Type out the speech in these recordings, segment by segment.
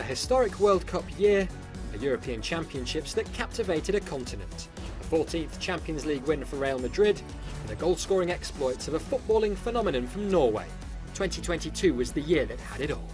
historic World Cup year, a European Championships that captivated a continent, a 14th Champions League win for Real Madrid, and the goal-scoring exploits of a footballing phenomenon from Norway. 2022 was the year that had it all.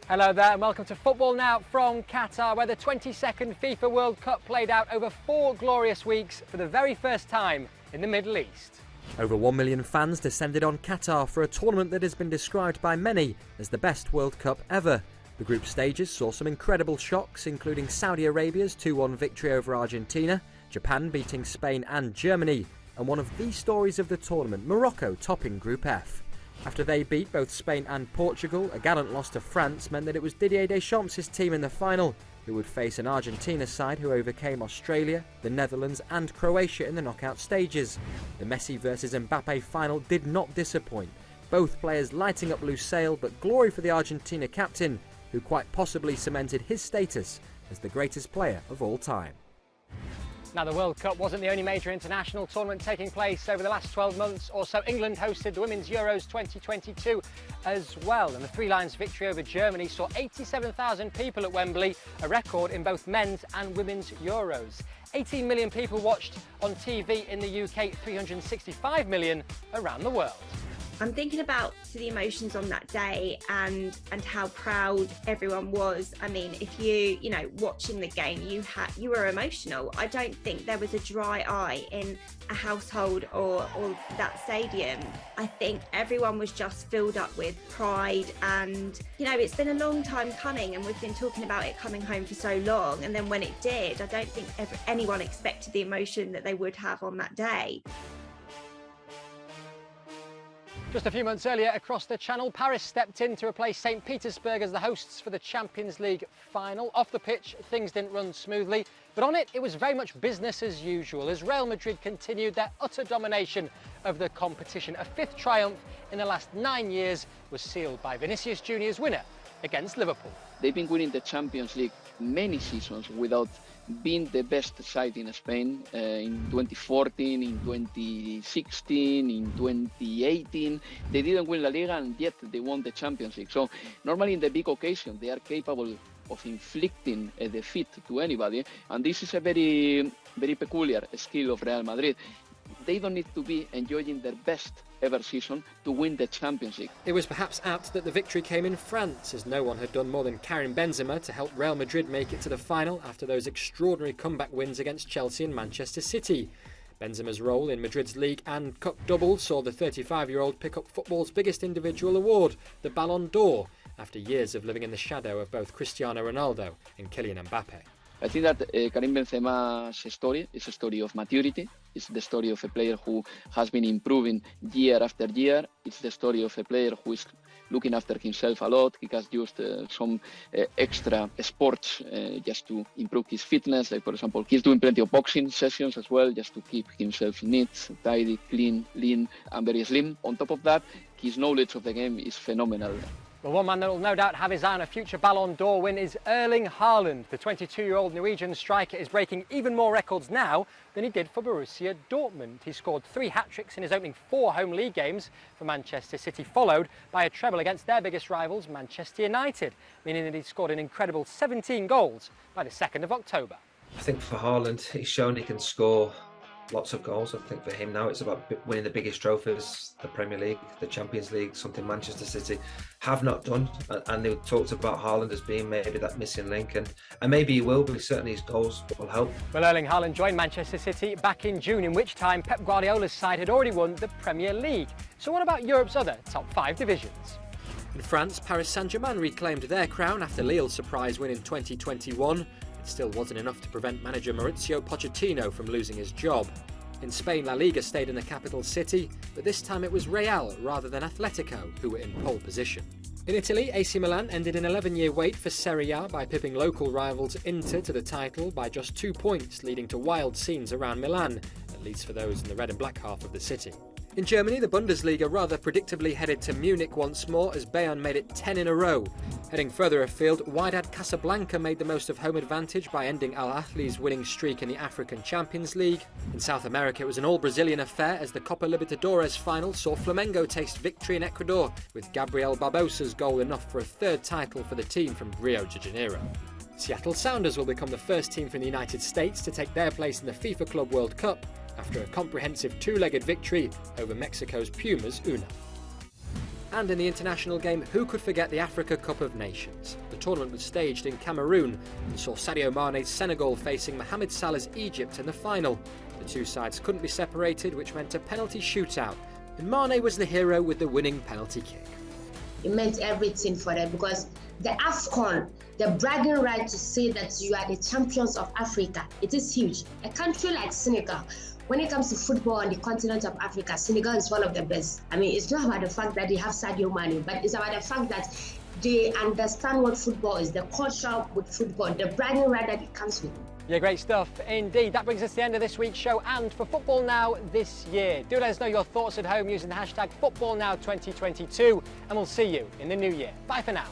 Hello there and welcome to Football Now from Qatar, where the 22nd FIFA World Cup played out over 4 glorious weeks for the very first time in the Middle East. Over 1 million fans descended on Qatar for a tournament that has been described by many as the best World Cup ever. The group stages saw some incredible shocks, including Saudi Arabia's 2-1 victory over Argentina, Japan beating Spain and Germany, and one of the stories of the tournament, Morocco topping Group F. After they beat both Spain and Portugal, a gallant loss to France meant that it was Didier Deschamps' team in the final who would face an Argentina side who overcame Australia, the Netherlands and Croatia in the knockout stages. The Messi versus Mbappe final did not disappoint, both players lighting up Lusail, but glory for the Argentina captain, who quite possibly cemented his status as the greatest player of all time. Now, the World Cup wasn't the only major international tournament taking place over the last 12 months or so. England hosted the Women's Euros 2022 as well, and the Three Lions victory over Germany saw 87,000 people at Wembley, a record in both men's and women's Euros. 18 million people watched on TV in the UK, 365 million around the world. I'm thinking about the emotions on that day and how proud everyone was. I mean, if you watching the game, you were emotional. I don't think there was a dry eye in a household or that stadium. I think everyone was just filled up with pride, and it's been a long time coming, and we've been talking about it coming home for so long. And then when it did, I don't think anyone expected the emotion that they would have on that day. Just a few months earlier, across the Channel, Paris stepped in to replace St. Petersburg as the hosts for the Champions League final. Off the pitch, things didn't run smoothly, but on it was very much business as usual as Real Madrid continued their utter domination of the competition. A 5th triumph in the last 9 years was sealed by Vinicius Junior's winner against Liverpool. They've been winning the Champions League many seasons without being the best side in Spain. In 2014, in 2016, in 2018, they didn't win La Liga, and yet they won the Champions League. So normally in the big occasion, they are capable of inflicting a defeat to anybody, and this is a very, very peculiar skill of Real Madrid. They don't need to be enjoying their best ever season to win the Champions League. It was perhaps apt that the victory came in France, as no one had done more than Karim Benzema to help Real Madrid make it to the final after those extraordinary comeback wins against Chelsea and Manchester City. Benzema's role in Madrid's league and cup double saw the 35-year-old pick up football's biggest individual award, the Ballon d'Or, after years of living in the shadow of both Cristiano Ronaldo and Kylian Mbappe. I think that Karim Benzema's story is a story of maturity. It's the story of a player who has been improving year after year. It's the story of a player who is looking after himself a lot. He has used some extra sports just to improve his fitness. Like, for example, he's doing plenty of boxing sessions as well, just to keep himself neat, tidy, clean, lean, and very slim. On top of that, his knowledge of the game is phenomenal. Well, one man that will no doubt have his eye on a future Ballon d'Or win is Erling Haaland. The 22-year-old Norwegian striker is breaking even more records now than he did for Borussia Dortmund. He scored 3 hat-tricks in his opening 4 home league games for Manchester City, followed by a treble against their biggest rivals, Manchester United, meaning that he scored an incredible 17 goals by the 2nd of October. I think for Haaland, he's shown he can score lots of goals. I think for him now it's about winning the biggest trophies, the Premier League, the Champions League, something Manchester City have not done, and they talked about Haaland as being maybe that missing link, and maybe he will, but certainly his goals will help. Well, Erling Haaland joined Manchester City back in June, in which time Pep Guardiola's side had already won the Premier League. So what about Europe's other top 5 divisions? In France, Paris Saint-Germain reclaimed their crown after Lille's surprise win in 2021. It still wasn't enough to prevent manager Mauricio Pochettino from losing his job. In Spain, La Liga stayed in the capital city, but this time it was Real rather than Atletico who were in pole position. In Italy, AC Milan ended an 11-year wait for Serie A by pipping local rivals Inter to the title by just 2 points, leading to wild scenes around Milan, at least for those in the red and black half of the city. In Germany, the Bundesliga rather predictably headed to Munich once more as Bayern made it 10 in a row. Heading further afield, Wydad Casablanca made the most of home advantage by ending Al Ahly's winning streak in the African Champions League. In South America, it was an all-Brazilian affair as the Copa Libertadores final saw Flamengo taste victory in Ecuador, with Gabriel Barbosa's goal enough for a third title for the team from Rio de Janeiro. Seattle Sounders will become the first team from the United States to take their place in the FIFA Club World Cup after a comprehensive two-legged victory over Mexico's Pumas Una. And in the international game, who could forget the Africa Cup of Nations? The tournament was staged in Cameroon and saw Sadio Mane's Senegal facing Mohamed Salah's Egypt in the final. The two sides couldn't be separated, which meant a penalty shootout, and Mane was the hero with the winning penalty kick. It meant everything for them because the AFCON, the bragging right to say that you are the champions of Africa, it is huge. A country like Senegal, when it comes to football on the continent of Africa, Senegal is one of the best. I mean, it's not about the fact that they have Sadio Mane, but it's about the fact that they understand what football is, the culture with football, the bragging right that it comes with. Yeah, great stuff indeed. That brings us to the end of this week's show and for Football Now this year. Do let us know your thoughts at home using the hashtag FootballNow2022 and we'll see you in the new year. Bye for now.